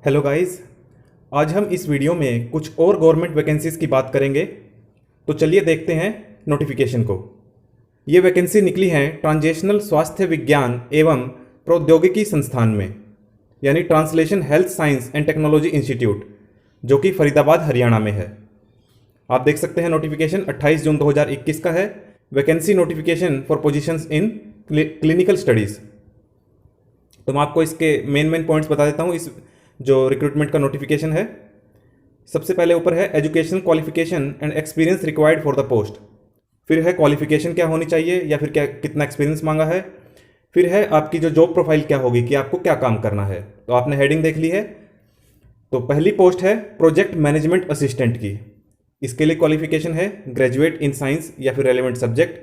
Hello guys. आज हम इस वीडियो में कुछ और गवर्नमेंट वैकेंसीज़ की बात करेंगे। तो चलिए देखते हैं नोटिफिकेशन को। ये वैकेंसी निकली है ट्रांजेशनल स्वास्थ्य विज्ञान एवं प्रौद्योगिकी संस्थान में, यानी translation health science and technology institute, जो कि फरीदाबाद हरियाणा में है। आप देख सकते हैं नोटिफिकेशन 28 जून 2021 का है। Vacancy notification for positions in clinical studies. तो मैं आपको इसके मेन पॉइंट्स बता देता हूँ। इस जो रिक्रूटमेंट का नोटिफिकेशन है, सबसे पहले ऊपर है education qualification and experience required for the post. फिर है क्वालिफिकेशन क्या होनी चाहिए या फिर क्या कितना एक्सपीरियंस मांगा है। फिर है आपकी जो जॉब प्रोफाइल क्या होगी, कि आपको क्या काम करना है। तो आपने हेडिंग देख ली है। तो पहली पोस्ट है प्रोजेक्ट मैनेजमेंट असिस्टेंट की। इसके लिए क्वालिफिकेशन है ग्रेजुएट इन साइंस या फिर relevant subject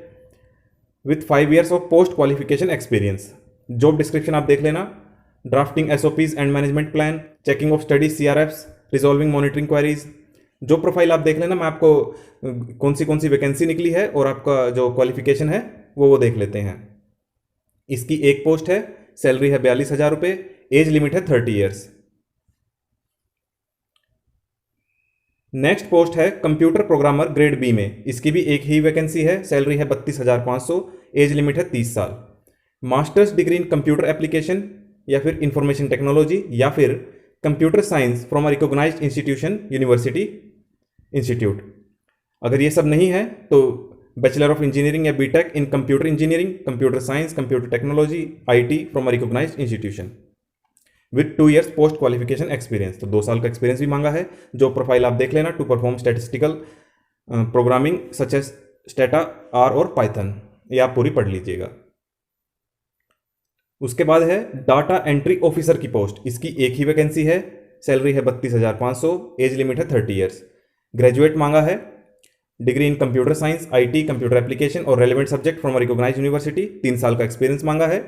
with 5 years of post qualification experience. Job description आप देख लेना। Drafting SOPs and management plan, checking of study CRFs, resolving monitoring queries. जो प्रोफाइल आप देख लेना। मैं आपको कौन सी वैकेंसी निकली है और आपका जो क्वालिफिकेशन है वो देख लेते हैं। इसकी एक पोस्ट है, सैलरी है 42,000 रुपये, एज लिमिट है 30 ईयर्स। नेक्स्ट पोस्ट है कंप्यूटर प्रोग्रामर ग्रेड बी में। इसकी भी एक ही वैकेंसी है, सैलरी है 32,500, एज लिमिट है 30 साल। Masters degree in computer application या फिर इंफॉर्मेशन टेक्नोलॉजी या फिर computer science from a recognised institution university institute. अगर ये सब नहीं है तो बैचलर ऑफ इंजीनियरिंग या BTech in computer engineering, computer science, computer technology, IT from a recognised institution with 2 years post qualification experience. तो 2 साल का एक्सपीरियंस भी मांगा है। जो प्रोफाइल आप देख लेना, to perform statistical programming such as Stata R और पाइथन, ये आप पूरी पढ़ लीजिएगा। उसके बाद है डाटा एंट्री ऑफिसर की पोस्ट। इसकी एक ही वैकेंसी है, सैलरी है 32,500, एज लिमिट है 30 ईयर्स। ग्रेजुएट मांगा है, degree in computer science, IT, computer application और relevant subject from recognised university. 3 साल का एक्सपीरियंस मांगा है।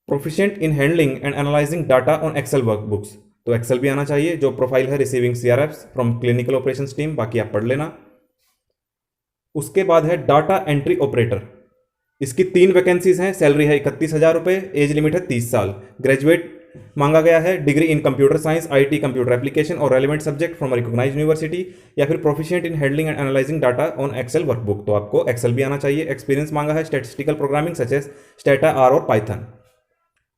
Proficient in handling and analysing data on Excel workbooks. तो एक्सेल भी आना चाहिए। जो प्रोफाइल है receiving CRFs from clinical operations team, बाकी आप पढ़ लेना। उसके बाद है डाटा एंट्री ऑपरेटर। इसकी 3 वैकेंसीज हैं, सैलरी है 31,000 रुपये, एज लिमिट है 30 साल। ग्रेजुएट मांगा गया है, degree in computer science, IT, computer application और relevant subject from recognised university या फिर proficient in handling and analysing data on Excel workbook. तो आपको एक्सेल भी आना चाहिए। एक्सपीरियंस मांगा है statistical programming such as Stata R और पाइथन।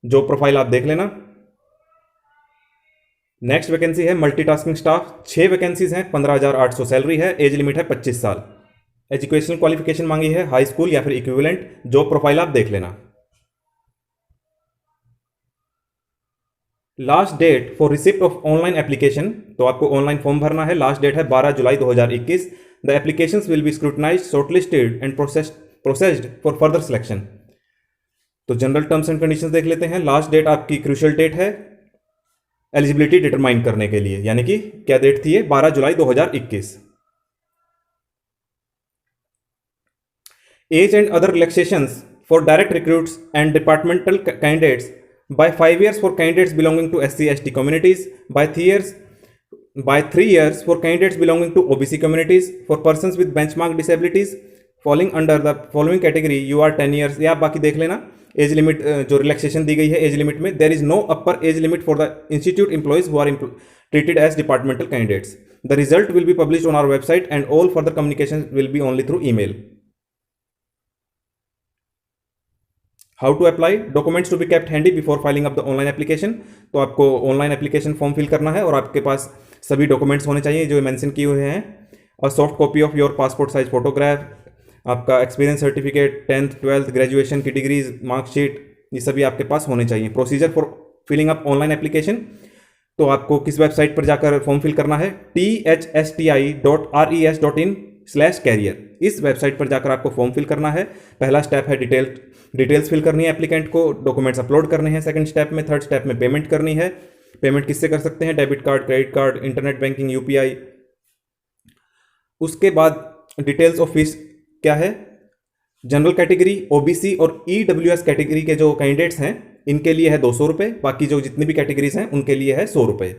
जो प्रोफाइल आप देख लेना। नेक्स्ट वैकेंसी है मल्टीटास्किंग स्टाफ। 6 वैकेंसीज हैं, 15,800 सैलरी है, एज लिमिट है 25 साल। एजुकेशनल क्वालिफिकेशन मांगी है हाई स्कूल या फिर इक्विवेलेंट। जॉब प्रोफाइल आप देख लेना। Last date for receipt of online application. तो आपको ऑनलाइन फॉर्म भरना है। लास्ट डेट है 12 जुलाई 2021। The applications will be scrutinised, shortlisted and processed for further selection. तो जनरल टर्म्स एंड कंडीशंस देख लेते हैं। लास्ट डेट आपकी क्रूशियल डेट है एलिजिबिलिटी डिटरमाइन करने के लिए, यानी कि क्या डेट थी ये, 12 जुलाई 2021। Age and other relaxations for direct recruits and departmental candidates by 5 years for candidates belonging to SC/ST communities, by 3 years for candidates belonging to OBC communities, for persons with benchmark disabilities falling under the following category you are 10 years। या बाकी देख लेना। Age limit जो relaxation दी गई है age limit में, there is no upper age limit for the institute employees who are treated as departmental candidates। The result will be published on our website and all further communication will be only through email। How to apply, documents to be kept handy before filing up the online application. तो आपको online application form fill करना है और आपके पास सभी documents होने चाहिए जो मेंशन किए हुए हैं। और soft copy of your passport size photograph, आपका experience certificate, 10th 12th graduation की डिग्रीज, मार्कशीट, ये सभी आपके पास होने चाहिए। Procedure for filling up online application. तो आपको किस वेबसाइट पर जाकर फॉर्म फिल करना है, thsti.res.in/career। इस वेबसाइट पर जाकर आपको फॉर्म फिल करना है। पहला स्टेप है डिटेल्स फिल करनी है एप्लीकेंट को, डॉक्यूमेंट्स अपलोड करने हैं सेकंड स्टेप में। थर्ड स्टेप में पेमेंट करनी है। पेमेंट किससे कर सकते हैं, debit card, credit card, internet banking, UPI. उसके बाद डिटेल्स ऑफ फीस क्या है, जनरल कैटेगरी, ओबीसी और ईडब्ल्यूएस कैटेगरी के जो कैंडिडेट्स हैं इनके लिए है 200 रुपये, बाकी जो जितनी भी कैटेगरीज हैं उनके लिए है 100 रुपये।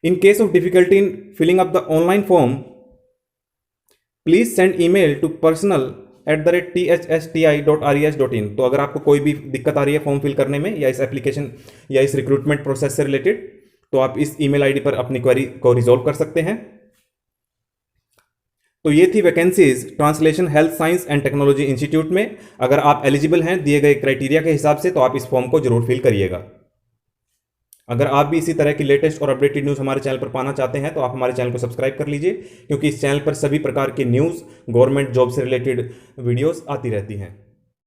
In case of difficulty in filling up the online form, please send email to news@thsti.res.in। तो अगर आपको कोई भी दिक्कत आ रही है फॉर्म फिल करने में या इस एप्लीकेशन या इस रिक्रूटमेंट प्रोसेस से रिलेटेड, तो आप इस ईमेल आईडी पर अपनी क्वेरी को रिजॉल्व कर सकते हैं। तो ये थी vacancies translation health science and technology institute में। अगर आप एलिजिबल हैं दिए गए क्राइटेरिया के हिसाब से, तो आप इस फॉर्म को जरूर फिल करिएगा। अगर आप भी इसी तरह की लेटेस्ट और अपडेटेड न्यूज़ हमारे चैनल पर पाना चाहते हैं तो आप हमारे चैनल को सब्सक्राइब कर लीजिए, क्योंकि इस चैनल पर सभी प्रकार की न्यूज़, गवर्नमेंट जॉब से रिलेटेड वीडियोस आती रहती हैं।